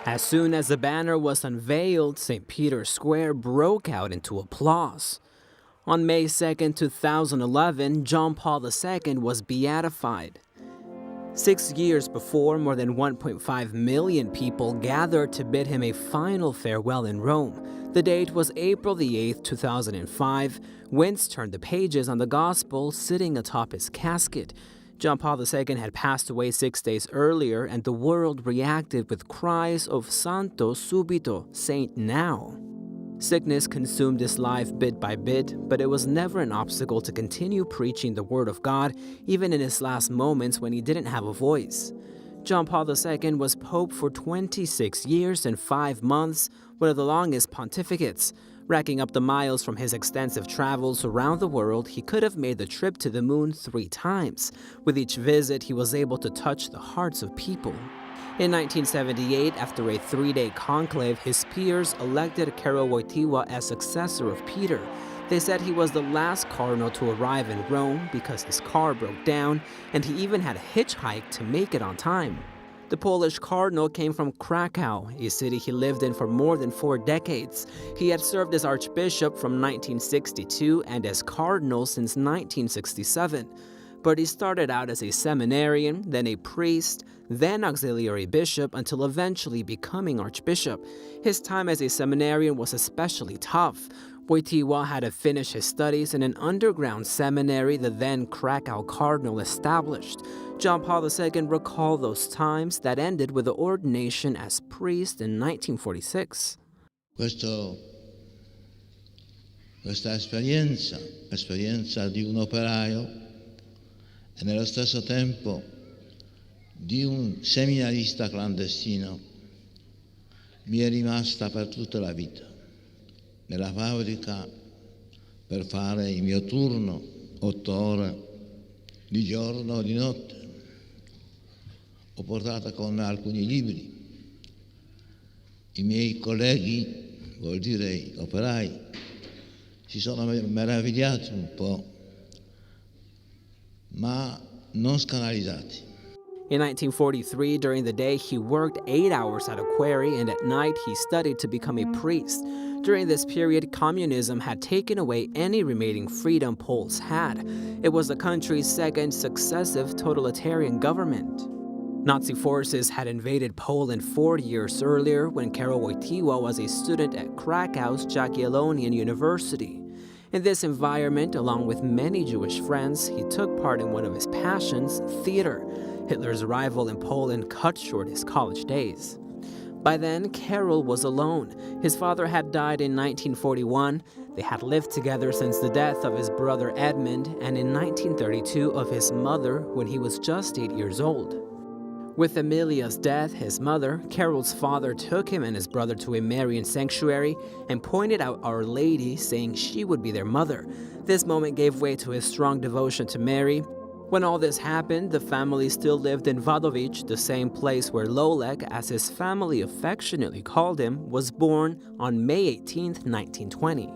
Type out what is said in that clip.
As soon as the banner was unveiled, St. Peter's Square broke out into applause. On May 2, 2011, John Paul II was beatified. 6 years before, more than 1.5 million people gathered to bid him a final farewell in Rome. The date was April the 8th, 2005. Winds turned the pages on the gospel sitting atop his casket. John Paul II had passed away 6 days earlier, and the world reacted with cries of Santo Subito, Saint now. Sickness consumed his life bit by bit, but it was never an obstacle to continue preaching the Word of God, even in his last moments when he didn't have a voice. John Paul II was Pope for 26 years and 5 months, one of the longest pontificates. Racking up the miles from his extensive travels around the world, he could have made the trip to the moon 3 times. With each visit, he was able to touch the hearts of people. In 1978, after a 3-day conclave, his peers elected Karol Wojtyła as successor of Peter. They said he was the last cardinal to arrive in Rome because his car broke down, and he even had to hitchhike to make it on time. The Polish cardinal came from Krakow, a city he lived in for more than 4 decades. He had served as archbishop from 1962 and as cardinal since 1967. But he started out as a seminarian, then a priest, then auxiliary bishop, until eventually becoming archbishop. His time as a seminarian was especially tough. Wojtyła had to finish his studies in an underground seminary the then Krakow cardinal established. John Paul II recalled those times that ended with the ordination as priest in 1946. Questa esperienza di un operaio e nello stesso tempo di un seminarista clandestino mi è rimasta per tutta la vita. Nella fabbrica per fare il mio turno 8 ore di giorno o di notte. Ho portato con me alcuni libri. I miei colleghi, vuol dire gli operai, si sono meravigliati un po', ma non scandalizzati. In 1943, during the day, he worked 8 hours at a quarry, and at night he studied to become a priest. During this period, communism had taken away any remaining freedom Poles had. It was the country's second successive totalitarian government. Nazi forces had invaded Poland 40 years earlier when Karol Wojtyła was a student at Krakow's Jagiellonian University. In this environment, along with many Jewish friends, he took part in one of his passions, theater. Hitler's arrival in Poland cut short his college days. By then, Karol was alone. His father had died in 1941. They had lived together since the death of his brother Edmund, and in 1932 of his mother when he was just 8 years old. With Emilia's death, his mother, Karol's father, took him and his brother to a Marian sanctuary and pointed out Our Lady, saying she would be their mother. This moment gave way to his strong devotion to Mary. When all this happened, the family still lived in Wadowice, the same place where Lolek, as his family affectionately called him, was born on May 18, 1920.